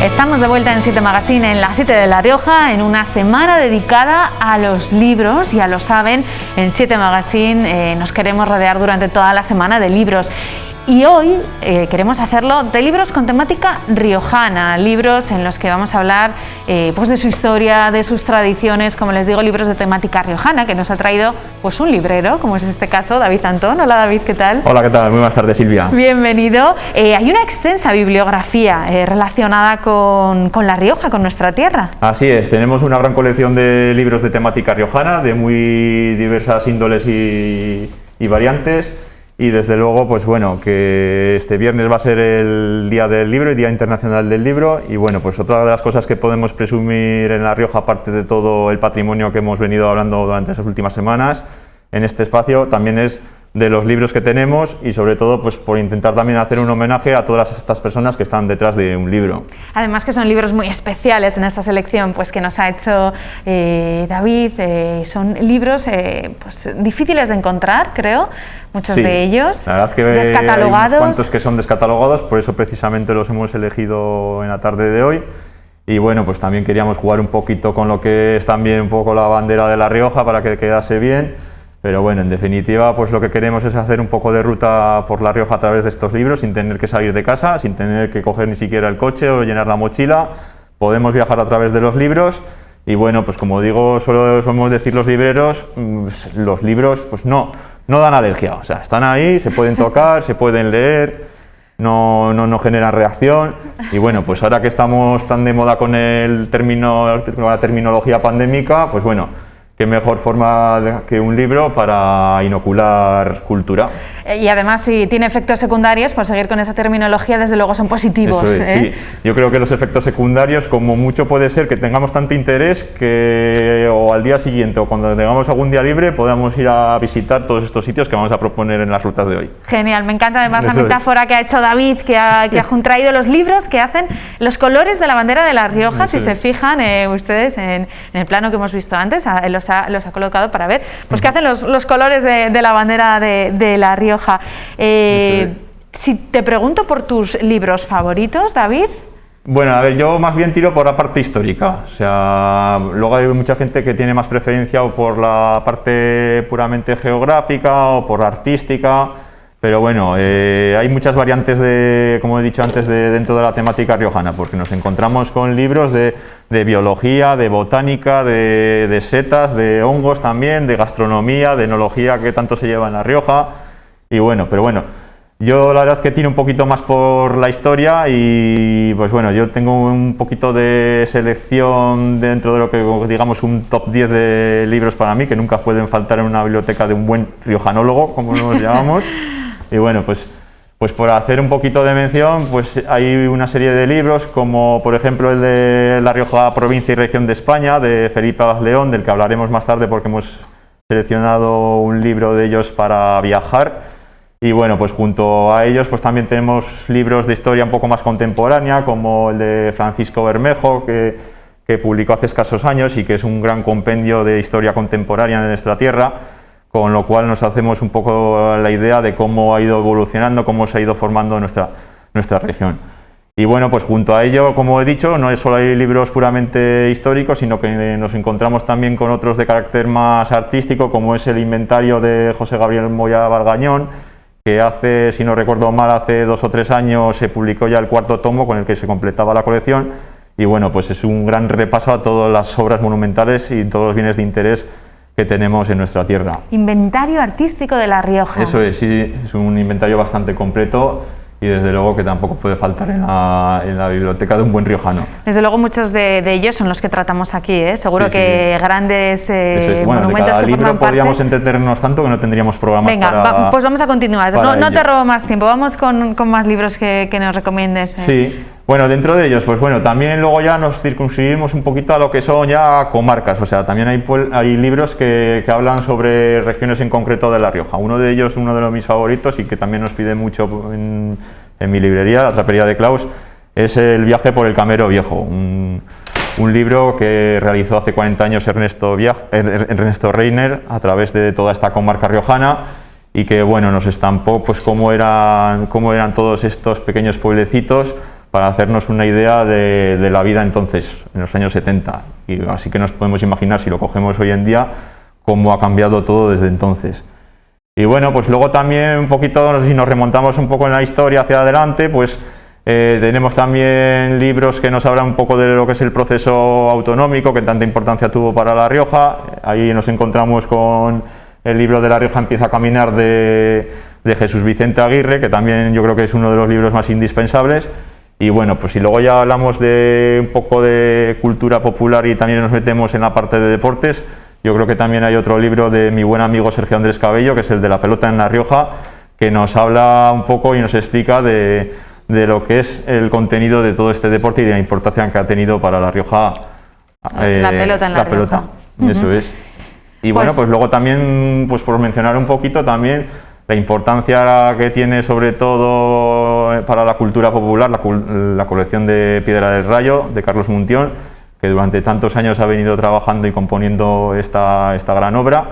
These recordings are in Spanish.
Estamos de vuelta en 7 Magazine, en la 7 de La Rioja, en una semana dedicada a los libros. Ya lo saben, en 7 Magazine nos queremos rodear durante toda la semana de libros. Y hoy queremos hacerlo de libros con temática riojana, libros en los que vamos a hablar pues de su historia, de sus tradiciones, como les digo, libros de temática riojana que nos ha traído pues un librero, como es este caso, David Antón. Hola David, ¿qué tal? Hola, ¿qué tal? Muy buenas tardes, Silvia. Bienvenido. Hay una extensa bibliografía relacionada con La Rioja, con nuestra tierra. Así es, tenemos una gran colección de libros de temática riojana, de muy diversas índoles y variantes. Y desde luego, pues bueno, que este viernes va a ser el Día del Libro y Día Internacional del Libro. Y bueno, pues otra de las cosas que podemos presumir en La Rioja, aparte de todo el patrimonio que hemos venido hablando durante esas últimas semanas, en este espacio también es de los libros que tenemos y sobre todo pues por intentar también hacer un homenaje a todas estas personas que están detrás de un libro. Además que son libros muy especiales en esta selección pues que nos ha hecho David, son libros pues difíciles de encontrar, creo, muchos de ellos, la verdad que descatalogados. Hay unos cuantos que son descatalogados, por eso precisamente los hemos elegido en la tarde de hoy. Y bueno, pues también queríamos jugar un poquito con lo que es también un poco la bandera de La Rioja para que quedase bien. Pero bueno, en definitiva, pues lo que queremos es hacer un poco de ruta por La Rioja a través de estos libros, sin tener que salir de casa, sin tener que coger ni siquiera el coche o llenar la mochila. Podemos viajar a través de los libros y bueno, pues como digo, solemos decir los libreros, los libros pues no dan alergia, o sea, están ahí, se pueden tocar, se pueden leer, no generan reacción. Y bueno, pues ahora que estamos tan de moda con la terminología pandémica, pues bueno, qué mejor forma que un libro para inocular cultura. Y además, si tiene efectos secundarios, por seguir con esa terminología, desde luego son positivos. Eso es, sí. Yo creo que los efectos secundarios, como mucho puede ser que tengamos tanto interés que o al día siguiente o cuando tengamos algún día libre podamos ir a visitar todos estos sitios que vamos a proponer en las rutas de hoy. Genial, me encanta además la metáfora que ha hecho David, que ha traído los libros que hacen los colores de la bandera de La Rioja. Eso si se fijan ustedes en el plano que hemos visto antes, los ha colocado para ver pues que hacen los colores de la bandera de La Rioja. Si te pregunto por tus libros favoritos, David. Bueno, a ver, yo más bien tiro por la parte histórica, o sea, luego hay mucha gente que tiene más preferencia o por la parte puramente geográfica o por la artística, pero bueno, hay muchas variantes como he dicho antes, dentro de la temática riojana, porque nos encontramos con libros de biología, de botánica, de setas, de hongos también, de gastronomía, de enología que tanto se lleva en La Rioja. Y bueno, pero bueno, yo la verdad que tiro un poquito más por la historia y pues bueno, yo tengo un poquito de selección dentro de lo que digamos un top 10 de libros para mí, que nunca pueden faltar en una biblioteca de un buen riojanólogo, como nos llamamos. Y bueno, pues por hacer un poquito de mención, pues hay una serie de libros, como por ejemplo el de La Rioja, provincia y región de España, de Felipe Abad León, del que hablaremos más tarde porque hemos seleccionado un libro de ellos para viajar. Y bueno, pues junto a ellos pues también tenemos libros de historia un poco más contemporánea, como el de Francisco Bermejo, que publicó hace escasos años y que es un gran compendio de historia contemporánea de nuestra tierra, con lo cual nos hacemos un poco la idea de cómo ha ido evolucionando, cómo se ha ido formando nuestra región. Y bueno, pues junto a ello, como he dicho, no es solo hay libros puramente históricos, sino que nos encontramos también con otros de carácter más artístico, como es el inventario de José Gabriel Moya Bargañón, que hace, si no recuerdo mal, hace 2 o 3 años se publicó ya el 4º tomo con el que se completaba la colección. Y bueno, pues es un gran repaso a todas las obras monumentales y todos los bienes de interés que tenemos en nuestra tierra. Inventario artístico de La Rioja. Eso es, sí, es un inventario bastante completo y desde luego que tampoco puede faltar en la biblioteca de un buen riojano. Desde luego muchos de ellos son los que tratamos aquí, seguro que grandes monumentos de cada libro podríamos entretenernos tanto que no tendríamos programas. Venga, pues vamos a continuar, no te robo más tiempo, vamos con más libros que nos recomiendes. Sí. Bueno, dentro de ellos, pues bueno, también luego ya nos circunscribimos un poquito a lo que son ya comarcas, o sea, también hay libros que hablan sobre regiones en concreto de La Rioja. Uno de ellos, uno de mis favoritos y que también nos pide mucho en mi librería, la Trapería de Claus, es El viaje por el Camero Viejo, un libro que realizó hace 40 años Ernesto Reiner a través de toda esta comarca riojana y que bueno, nos estampó pues cómo eran todos estos pequeños pueblecitos para hacernos una idea de la vida entonces, en los años 70. Y así que nos podemos imaginar, si lo cogemos hoy en día, cómo ha cambiado todo desde entonces. Y bueno, pues luego también un poquito, no sé si nos remontamos un poco en la historia hacia adelante, pues tenemos también libros que nos hablan un poco de lo que es el proceso autonómico, que tanta importancia tuvo para La Rioja. Ahí nos encontramos con el libro de La Rioja empieza a caminar de Jesús Vicente Aguirre, que también yo creo que es uno de los libros más indispensables. Y bueno, pues si luego ya hablamos de un poco de cultura popular y también nos metemos en la parte de deportes, yo creo que también hay otro libro de mi buen amigo Sergio Andrés Cabello, que es el de La pelota en La Rioja, que nos habla un poco y nos explica de lo que es el contenido de todo este deporte y de la importancia que ha tenido para La Rioja la pelota en La Rioja. Eso es. Y bueno, pues luego también, pues por mencionar un poquito también la importancia que tiene sobre todo para la cultura popular la colección de Piedra del Rayo de Carlos Muntión, que durante tantos años ha venido trabajando y componiendo esta gran obra.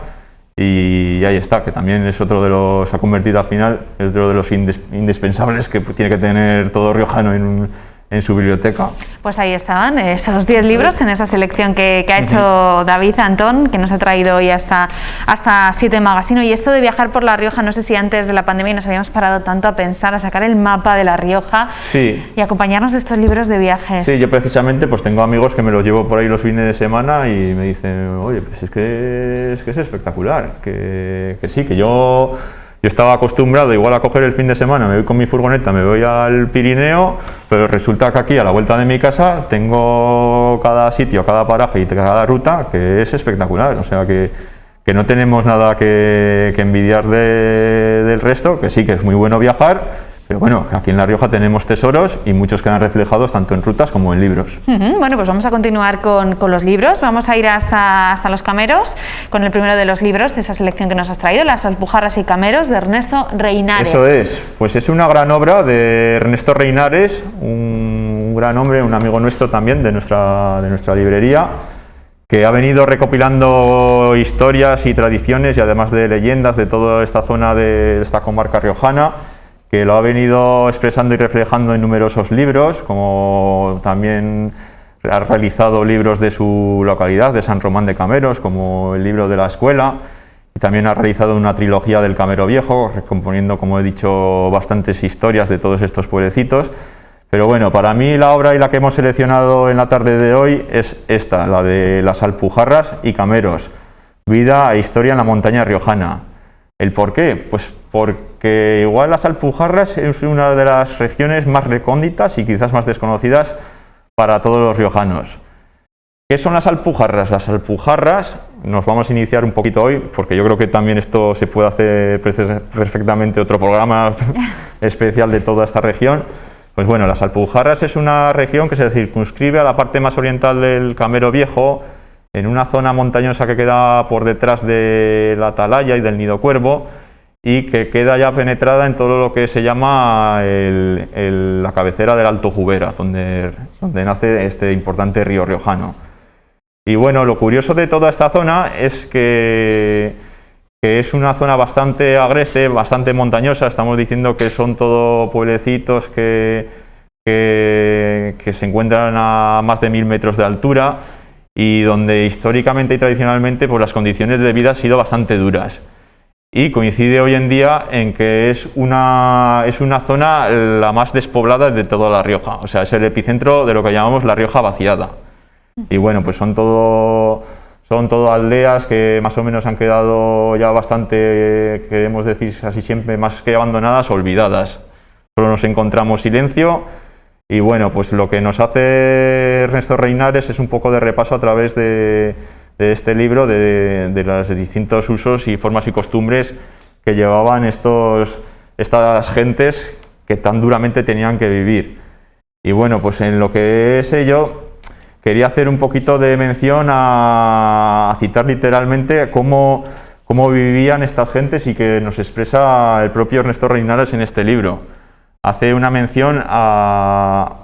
Y ahí está, que también es otro de los, se ha convertido al final, es otro de los indispensables que tiene que tener todo riojano en su biblioteca. Pues ahí estaban esos 10 libros en esa selección que ha hecho David Antón, que nos ha traído hoy hasta 7 Magazine. Y esto de viajar por La Rioja, no sé si antes de la pandemia nos habíamos parado tanto a pensar, a sacar el mapa de La Rioja y acompañarnos de estos libros de viajes. Sí, yo precisamente pues tengo amigos que me los llevo por ahí los fines de semana y me dicen, oye, pues es que es espectacular, que sí, que yo estaba acostumbrado igual a coger el fin de semana, me voy con mi furgoneta, me voy al Pirineo, pero resulta que aquí a la vuelta de mi casa tengo cada sitio, cada paraje y cada ruta que es espectacular, o sea que no tenemos nada que envidiar del resto, que sí que es muy bueno viajar, pero bueno, aquí en La Rioja tenemos tesoros y muchos quedan reflejados tanto en rutas como en libros. Bueno, pues vamos a continuar con los libros, vamos a ir hasta Los Cameros, con el primero de los libros de esa selección que nos has traído, Las Alpujarras y Cameros, de Ernesto Reinares. Eso es, pues es una gran obra de Ernesto Reinares, un gran hombre, un amigo nuestro también de nuestra librería, que ha venido recopilando historias y tradiciones y además de leyendas de toda esta zona de esta comarca riojana, que lo ha venido expresando y reflejando en numerosos libros, como también ha realizado libros de su localidad, de San Román de Cameros, como el libro de la escuela, y también ha realizado una trilogía del Camero Viejo, recomponiendo, como he dicho, bastantes historias de todos estos pueblecitos. Pero bueno, para mí la obra y la que hemos seleccionado en la tarde de hoy es esta, la de Las Alpujarras y Cameros, vida e historia en la montaña riojana. ¿El por qué? Pues porque igual Las Alpujarras es una de las regiones más recónditas y quizás más desconocidas para todos los riojanos. ¿Qué son las Alpujarras? Las Alpujarras, nos vamos a iniciar un poquito hoy, porque yo creo que también esto se puede hacer perfectamente otro programa especial de toda esta región. Pues bueno, las Alpujarras es una región que se circunscribe a la parte más oriental del Camero Viejo, en una zona montañosa que queda por detrás de la Atalaya y del Nido Cuervo, y que queda ya penetrada en todo lo que se llama la cabecera del Alto Jubera, donde nace este importante río riojano. Y bueno, lo curioso de toda esta zona es que es una zona bastante agreste, bastante montañosa. Estamos diciendo que son todo pueblecitos que se encuentran a más de 1000 metros de altura y donde históricamente y tradicionalmente pues las condiciones de vida han sido bastante duras. Y coincide hoy en día en que es una zona la más despoblada de toda La Rioja, o sea, es el epicentro de lo que llamamos La Rioja vaciada. Y bueno, pues son todo aldeas que más o menos han quedado ya bastante, queremos decir así siempre, más que abandonadas, olvidadas. Solo nos encontramos silencio y bueno, pues lo que nos hace Ernesto Reinares es un poco de repaso a través de este libro de los distintos usos y formas y costumbres que llevaban estas gentes que tan duramente tenían que vivir. Y bueno, pues en lo que es ello, quería hacer un poquito de mención a citar literalmente cómo vivían estas gentes y que nos expresa el propio Ernesto Reinares en este libro. Hace una mención a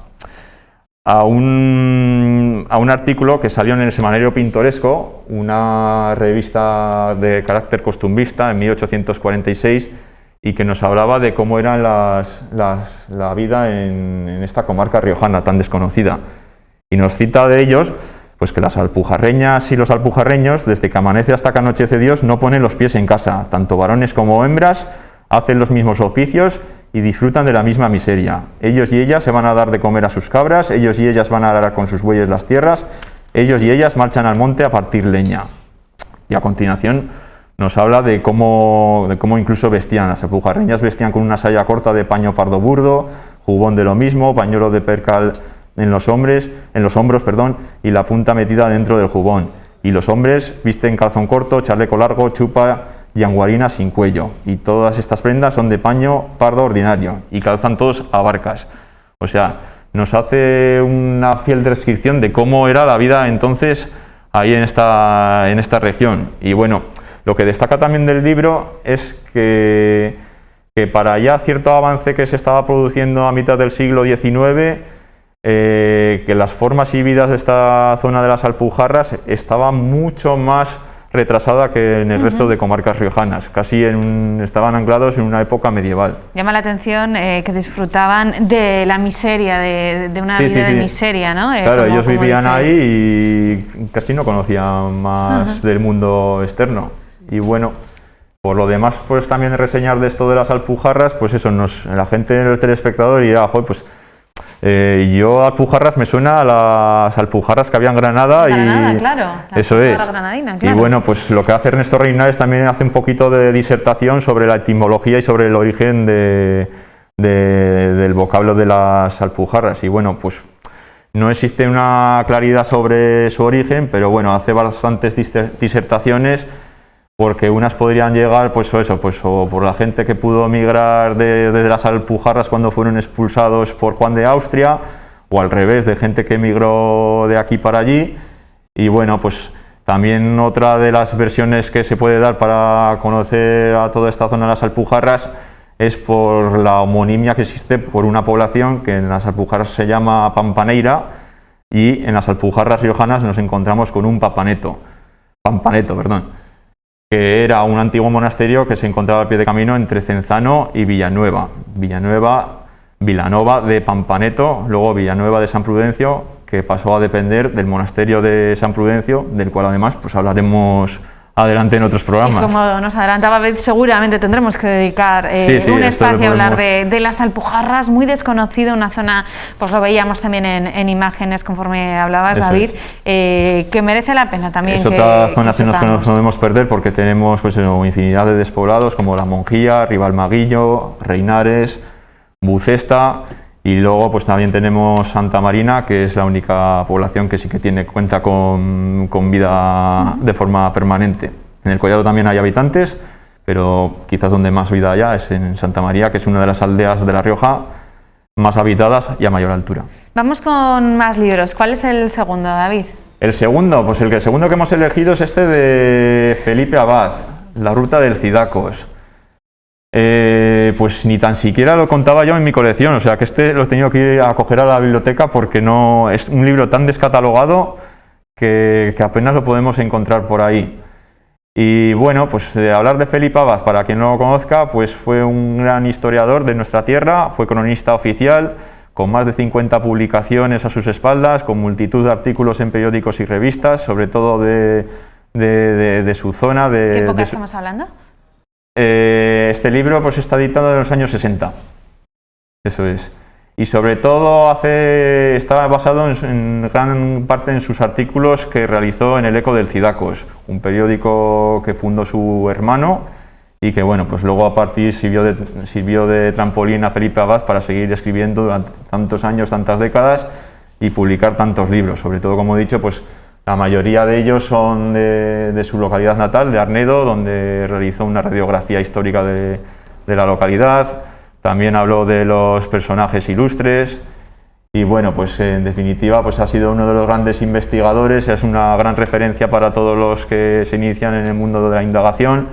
un artículo que salió en el Semanario Pintoresco, una revista de carácter costumbrista en 1846, y que nos hablaba de cómo era la vida en esta comarca riojana tan desconocida. Y nos cita de ellos pues que las alpujarreñas y los alpujarreños, desde que amanece hasta que anochece Dios, no ponen los pies en casa. Tanto varones como hembras hacen los mismos oficios y disfrutan de la misma miseria. Ellos y ellas se van a dar de comer a sus cabras, ellos y ellas van a arar con sus bueyes las tierras, ellos y ellas marchan al monte a partir leña. Y a continuación nos habla de cómo incluso vestían. Las alpujarreñas vestían con una saya corta de paño pardo burdo, jubón de lo mismo, pañuelo de percal en los hombros, y la punta metida dentro del jubón. Y los hombres visten calzón corto, chaleco largo, chupa y anguarina sin cuello. Y todas estas prendas son de paño pardo ordinario y calzan todos abarcas. O sea, nos hace una fiel descripción de cómo era la vida entonces ahí en esta región. Y bueno, lo que destaca también del libro es que para ya cierto avance que se estaba produciendo a mitad del siglo XIX, que las formas y vidas de esta zona de las Alpujarras estaba mucho más retrasada que en el resto de comarcas riojanas, casi estaban anclados en una época medieval. Llama la atención que disfrutaban de la miseria, de una vida de miseria, ¿no? Claro, ellos vivían ahí y casi no conocían más del mundo externo. Y bueno, por lo demás, pues también reseñar de esto de las Alpujarras, pues eso, la gente, el telespectador dirá, joder, pues yo Alpujarras me suena a las Alpujarras que había en Granada, y claro, eso es. Claro. Y bueno, pues lo que hace Ernesto Reinares también hace un poquito de disertación sobre la etimología y sobre el origen del vocablo de las Alpujarras. Y bueno, pues no existe una claridad sobre su origen, pero bueno, hace bastantes disertaciones, porque unas podrían llegar o por la gente que pudo emigrar desde las Alpujarras cuando fueron expulsados por Juan de Austria, o al revés, de gente que emigró de aquí para allí. Y bueno, pues también otra de las versiones que se puede dar para conocer a toda esta zona de las Alpujarras es por la homonimia que existe por una población que en las Alpujarras se llama Pampaneira, y en las Alpujarras riojanas nos encontramos con un Pampaneto, que era un antiguo monasterio que se encontraba al pie de camino entre Cenzano y Vilanova de Pampaneto, luego Villanueva de San Prudencio, que pasó a depender del monasterio de San Prudencio, del cual además pues hablaremos adelante en otros programas. Y como nos adelantaba Beth, seguramente tendremos que dedicar un espacio a hablar de las Alpujarras, muy desconocido, una zona, pues lo veíamos también en imágenes conforme hablabas, eso David, que merece la pena también. Es otra zona que no nos podemos perder, porque tenemos pues infinidad de despoblados como La Monjía, Ribalmaguillo, Reinares, Bucesta, y luego pues también tenemos Santa Marina, que es la única población que sí que cuenta con vida de forma permanente. En el Collado también hay habitantes, pero quizás donde más vida haya es en Santa María, que es una de las aldeas de La Rioja más habitadas y a mayor altura. Vamos con más libros. ¿Cuál es el segundo, David? El segundo que hemos elegido es este de Felipe Abad, La ruta del Cidacos. Pues ni tan siquiera lo contaba yo en mi colección, o sea que lo he tenido que ir a coger a la biblioteca, porque no es un libro tan descatalogado que apenas lo podemos encontrar por ahí. Y bueno, pues hablar de Felipe Abad, para quien no lo conozca, pues fue un gran historiador de nuestra tierra, fue cronista oficial, con más de 50 publicaciones a sus espaldas, con multitud de artículos en periódicos y revistas, sobre todo de su zona. ¿Qué época estamos hablando? Este libro pues está editado en los años 60, eso es, y sobre todo está basado en gran parte en sus artículos que realizó en el Eco del Cidacos, un periódico que fundó su hermano, y que bueno, pues luego a partir sirvió de trampolín a Felipe Abad para seguir escribiendo durante tantos años, tantas décadas, y publicar tantos libros. Sobre todo, como he dicho, pues la mayoría de ellos son de su localidad natal, de Arnedo, donde realizó una radiografía histórica de la localidad. También habló de los personajes ilustres, y bueno, pues en definitiva pues ha sido uno de los grandes investigadores, es una gran referencia para todos los que se inician en el mundo de la indagación.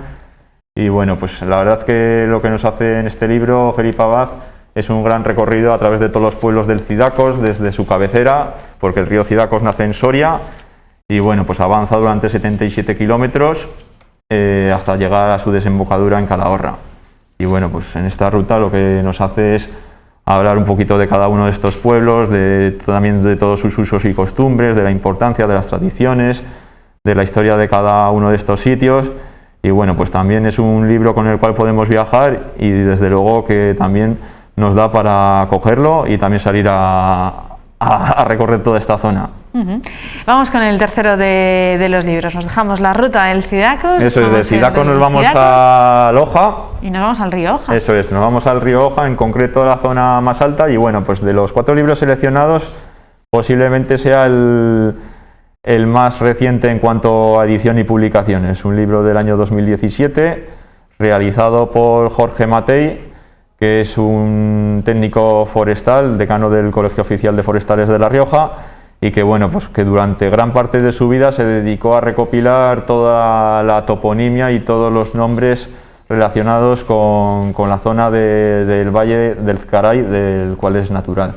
Y bueno, pues la verdad que lo que nos hace en este libro Felipe Abad es un gran recorrido a través de todos los pueblos del Cidacos, desde su cabecera, porque el río Cidacos nace en Soria, y bueno, pues avanza durante 77 kilómetros hasta llegar a su desembocadura en Calahorra. Y bueno, pues en esta ruta lo que nos hace es hablar un poquito de cada uno de estos pueblos, también de todos sus usos y costumbres, de la importancia de las tradiciones, de la historia de cada uno de estos sitios. Y bueno, pues también es un libro con el cual podemos viajar y desde luego que también nos da para cogerlo y también salir a recorrer toda esta zona. Vamos con el tercero de los libros. Nos dejamos la ruta del Cidacos. Eso es, del Cidacos nos vamos a Loja. Y nos vamos al río Oja. Eso es, nos vamos al río Oja, en concreto a la zona más alta. Y bueno, pues de los 4 libros seleccionados, posiblemente sea el más reciente en cuanto a edición y publicación. Es un libro del año 2017, realizado por Jorge Matei, que es un técnico forestal, decano del Colegio Oficial de Forestales de La Rioja, y que bueno, pues que durante gran parte de su vida se dedicó a recopilar toda la toponimia y todos los nombres relacionados con la zona del Valle del Caray, del cual es natural.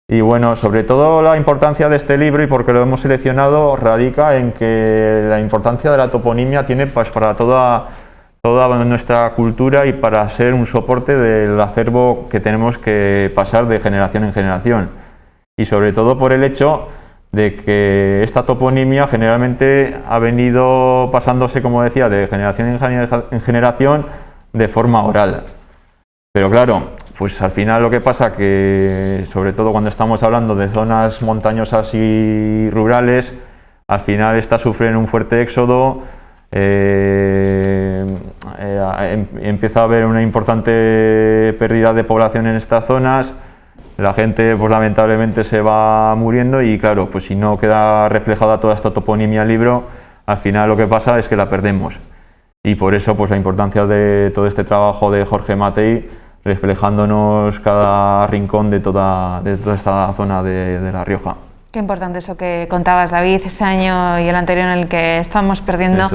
Y bueno, sobre todo la importancia de este libro, y porque lo hemos seleccionado, radica en que la importancia de la toponimia tiene pues para toda nuestra cultura y para ser un soporte del acervo que tenemos que pasar de generación en generación. Y sobre todo por el hecho de que esta toponimia generalmente ha venido pasándose, como decía, de generación en generación de forma oral. Pero claro, pues al final lo que pasa que, sobre todo cuando estamos hablando de zonas montañosas y rurales, al final estas sufren un fuerte éxodo, empieza a haber una importante pérdida de población en estas zonas. La gente pues lamentablemente se va muriendo y claro, pues si no queda reflejada toda esta toponimia en el libro, al final lo que pasa es que la perdemos. Y por eso pues la importancia de todo este trabajo de Jorge Matei, reflejándonos cada rincón de toda esta zona de La Rioja. Qué importante eso que contabas, David, este año y el anterior en el que estamos perdiendo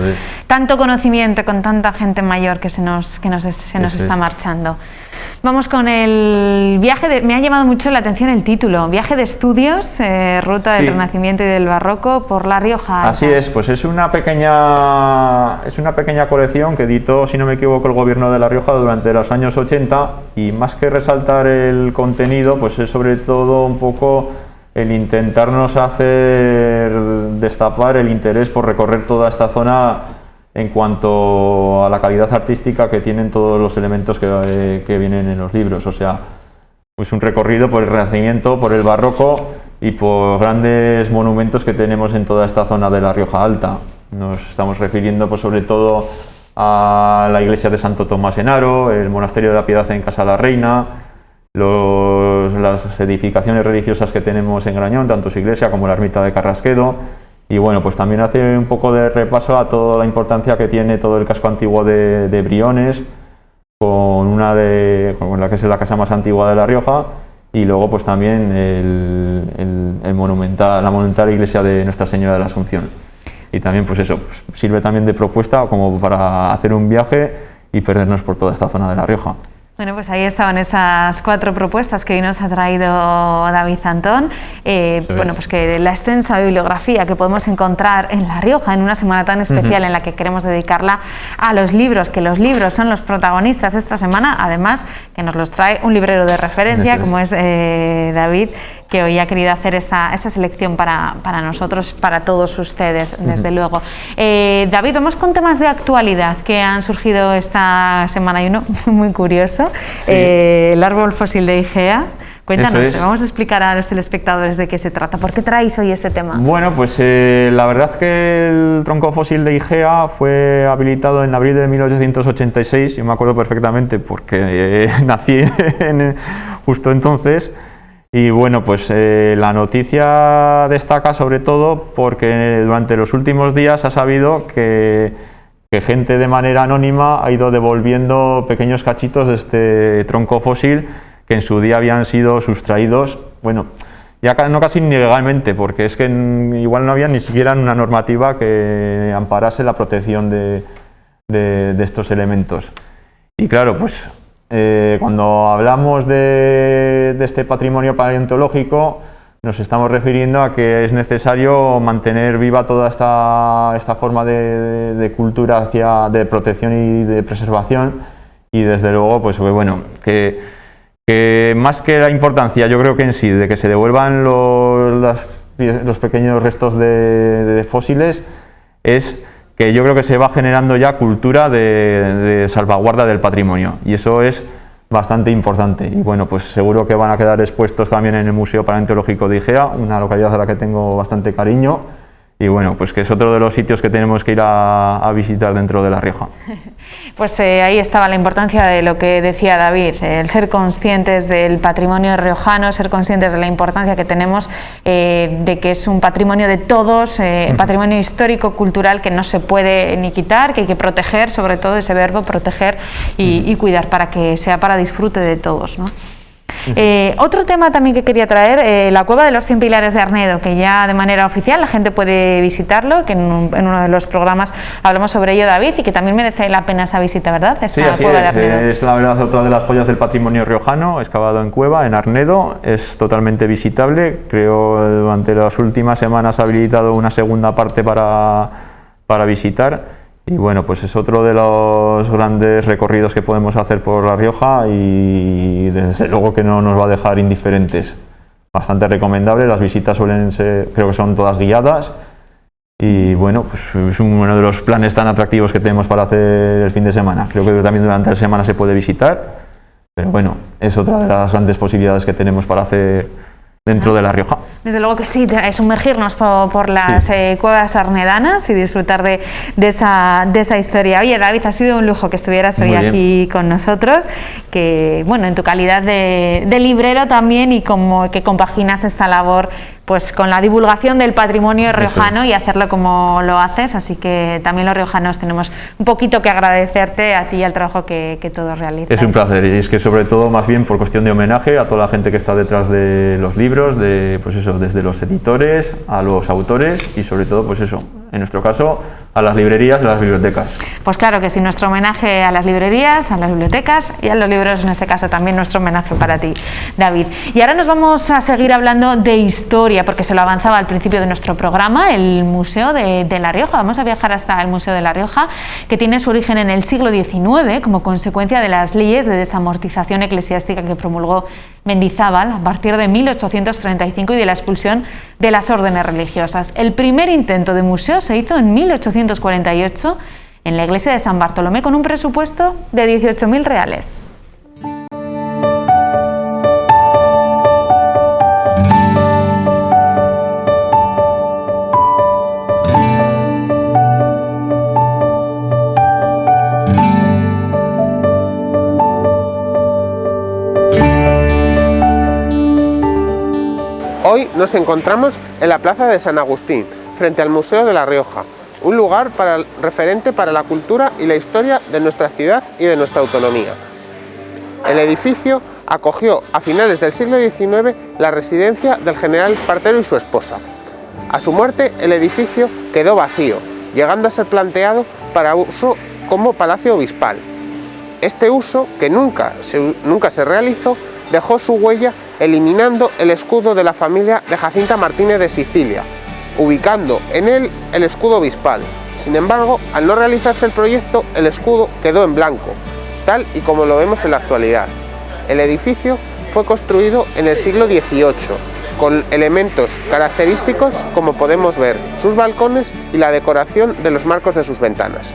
tanto conocimiento con tanta gente mayor que se nos está marchando. Vamos con el viaje, me ha llamado mucho la atención el título, Viaje de Estudios, Ruta del Renacimiento y del Barroco por La Rioja Alta. Así es, pues es una pequeña colección que editó, si no me equivoco, el gobierno de La Rioja durante los años 80, y más que resaltar el contenido, pues es sobre todo un poco el intentarnos hacer destapar el interés por recorrer toda esta zona en cuanto a la calidad artística que tienen todos los elementos que vienen en los libros. O sea, pues un recorrido por el Renacimiento, por el Barroco y por grandes monumentos que tenemos en toda esta zona de La Rioja Alta. Nos estamos refiriendo pues sobre todo a la iglesia de Santo Tomás en Haro, el monasterio de la Piedad en Casa la Reina, las edificaciones religiosas que tenemos en Grañón, tanto su iglesia como la ermita de Carrasquedo. Y bueno, pues también hace un poco de repaso a toda la importancia que tiene todo el casco antiguo de Briones, con la que es la casa más antigua de La Rioja, y luego pues también la monumental iglesia de Nuestra Señora de la Asunción. Y también pues eso, pues sirve también de propuesta como para hacer un viaje y perdernos por toda esta zona de La Rioja. Bueno, pues ahí estaban esas 4 propuestas que hoy nos ha traído David Antón. Bueno, pues que la extensa bibliografía que podemos encontrar en La Rioja en una semana tan especial en la que queremos dedicarla a los libros, que los libros son los protagonistas esta semana, además que nos los trae un librero de referencia como es David, que hoy ha querido hacer esta selección para nosotros, para todos ustedes, desde luego. David, vamos con temas de actualidad que han surgido esta semana. Hay uno muy curioso, el árbol fósil de Igea. Cuéntanos, vamos a explicar a los telespectadores de qué se trata. ¿Por qué traéis hoy este tema? Bueno, pues la verdad es que el tronco fósil de Igea fue habilitado en abril de 1886, yo me acuerdo perfectamente porque nací justo entonces. Y bueno, pues la noticia destaca sobre todo porque durante los últimos días ha sabido que gente de manera anónima ha ido devolviendo pequeños cachitos de este tronco fósil que en su día habían sido sustraídos, bueno, ya no casi ni legalmente, porque es que igual no había ni siquiera una normativa que amparase la protección de estos elementos. Y claro, pues cuando hablamos de este patrimonio paleontológico, nos estamos refiriendo a que es necesario mantener viva toda esta forma de cultura de protección y de preservación, y desde luego, pues bueno, que más que la importancia, yo creo que en sí, de que se devuelvan los pequeños restos de fósiles, es que yo creo que se va generando ya cultura de salvaguarda del patrimonio, y eso es bastante importante. Y bueno, pues seguro que van a quedar expuestos también en el Museo Paleontológico de Igea, una localidad a la que tengo bastante cariño, y bueno, pues que es otro de los sitios que tenemos que ir a visitar dentro de La Rioja. Pues ahí estaba la importancia de lo que decía David, el ser conscientes del patrimonio riojano, ser conscientes de la importancia que tenemos de que es un patrimonio de todos, patrimonio histórico, cultural, que no se puede ni quitar, que hay que proteger, sobre todo ese verbo, proteger y cuidar, para que sea para disfrute de todos, ¿no? Otro tema también que quería traer, la Cueva de los 100 Pilares de Arnedo, que ya de manera oficial la gente puede visitarlo, que en uno de los programas hablamos sobre ello, David, y que también merece la pena esa visita, ¿verdad? Sí, así Cueva es. De Arnedo. Es la verdad otra de las joyas del patrimonio riojano, excavado en cueva, en Arnedo, es totalmente visitable. Creo durante las últimas semanas ha habilitado una segunda parte para visitar. Y bueno, pues es otro de los grandes recorridos que podemos hacer por La Rioja, y desde luego que no nos va a dejar indiferentes. Bastante recomendable, las visitas suelen ser, creo que son todas guiadas, y bueno, pues es uno de los planes tan atractivos que tenemos para hacer el fin de semana. Creo que también durante la semana se puede visitar, pero bueno, es otra de las grandes posibilidades que tenemos para hacer dentro de La Rioja. Desde luego que sí, sumergirnos por las cuevas arnedanas y disfrutar de esa historia. Oye, David, ha sido un lujo que estuvieras hoy aquí con nosotros, que bueno, en tu calidad de librero también, y como que compaginas esta labor pues con la divulgación del patrimonio riojano y hacerlo como lo haces, así que también los riojanos tenemos un poquito que agradecerte a ti y al trabajo que todos realizan. Es un placer, y es que sobre todo más bien por cuestión de homenaje a toda la gente que está detrás de los libros, pues eso, desde los editores a los autores, y sobre todo, pues eso, en nuestro caso, a las librerías y a las bibliotecas. Pues claro que sí, nuestro homenaje a las librerías, a las bibliotecas y a los libros, en este caso también nuestro homenaje para ti, David. Y ahora nos vamos a seguir hablando de historia, porque se lo avanzaba al principio de nuestro programa, el Museo de La Rioja. Vamos a viajar hasta el Museo de La Rioja, que tiene su origen en el siglo XIX como consecuencia de las leyes de desamortización eclesiástica que promulgó Mendizábal a partir de 1835 y de la expulsión de las órdenes religiosas. El primer intento de museo se hizo en 1848 en la iglesia de San Bartolomé, con un presupuesto de 18.000 reales. Hoy nos encontramos en la Plaza de San Agustín, frente al Museo de La Rioja, un lugar referente para la cultura y la historia de nuestra ciudad y de nuestra autonomía. El edificio acogió a finales del siglo XIX la residencia del general Espartero y su esposa. A su muerte, el edificio quedó vacío, llegando a ser planteado para uso como palacio obispal. Este uso, que nunca se realizó, dejó su huella eliminando el escudo de la familia de Jacinta Martínez de Sicilia, ubicando en él el escudo obispal. Sin embargo, al no realizarse el proyecto, el escudo quedó en blanco, tal y como lo vemos en la actualidad. El edificio fue construido en el siglo XVIII, con elementos característicos como podemos ver sus balcones y la decoración de los marcos de sus ventanas.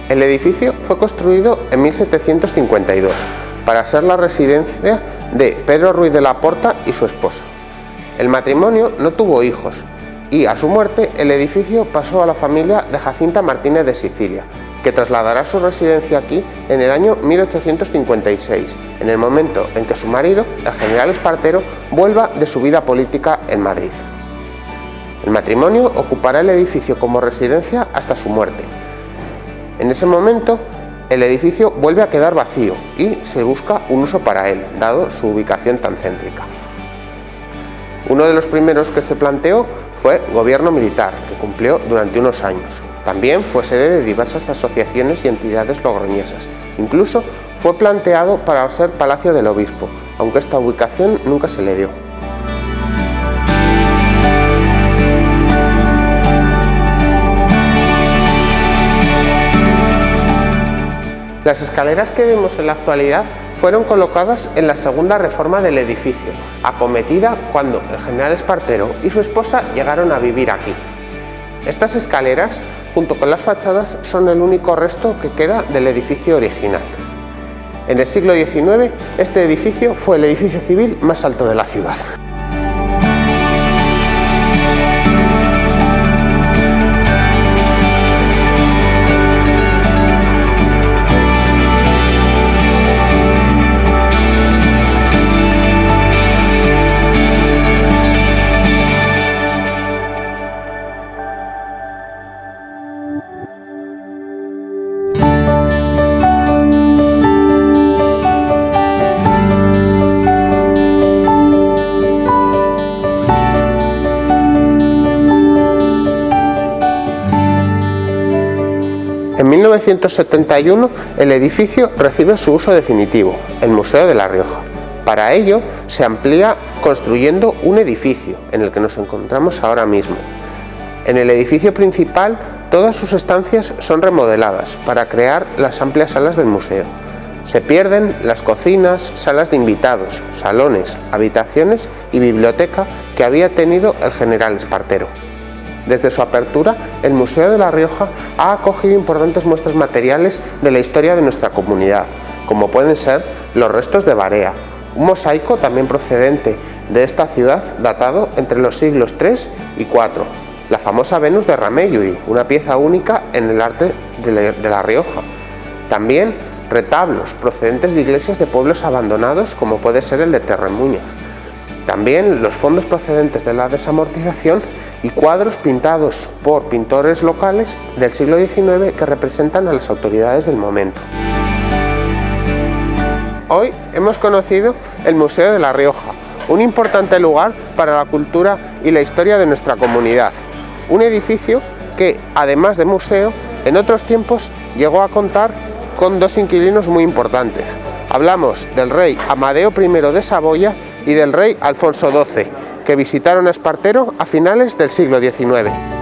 El edificio fue construido en 1752 para ser la residencia de Pedro Ruiz de la Porta y su esposa. El matrimonio no tuvo hijos y a su muerte el edificio pasó a la familia de Jacinta Martínez de Sicilia, que trasladará su residencia aquí en el año 1856, en el momento en que su marido, el general Espartero, vuelva de su vida política en Madrid. El matrimonio ocupará el edificio como residencia hasta su muerte. En ese momento, el edificio vuelve a quedar vacío y se busca un uso para él, dado su ubicación tan céntrica. Uno de los primeros que se planteó fue Gobierno Militar, que cumplió durante unos años. También fue sede de diversas asociaciones y entidades logroñesas. Incluso fue planteado para ser Palacio del Obispo, aunque esta ubicación nunca se le dio. Las escaleras que vemos en la actualidad fueron colocadas en la segunda reforma del edificio, acometida cuando el general Espartero y su esposa llegaron a vivir aquí. Estas escaleras, junto con las fachadas, son el único resto que queda del edificio original. En el siglo XIX, este edificio fue el edificio civil más alto de la ciudad. En 1971 el edificio recibe su uso definitivo, el Museo de La Rioja. Para ello se amplía construyendo un edificio en el que nos encontramos ahora mismo. En el edificio principal todas sus estancias son remodeladas para crear las amplias salas del museo. Se pierden las cocinas, salas de invitados, salones, habitaciones y biblioteca que había tenido el general Espartero. Desde su apertura, el Museo de La Rioja ha acogido importantes muestras materiales de la historia de nuestra comunidad, como pueden ser los restos de Barea, un mosaico también procedente de esta ciudad datado entre los siglos III y IV, la famosa Venus de Rameyuri, una pieza única en el arte de La Rioja. También retablos procedentes de iglesias de pueblos abandonados, como puede ser el de Terremuña. También los fondos procedentes de la desamortización y cuadros pintados por pintores locales del siglo XIX que representan a las autoridades del momento. Hoy hemos conocido el Museo de La Rioja, un importante lugar para la cultura y la historia de nuestra comunidad. Un edificio que, además de museo, en otros tiempos llegó a contar con dos inquilinos muy importantes. Hablamos del rey Amadeo I de Saboya y del rey Alfonso XII, que visitaron a Espartero a finales del siglo XIX.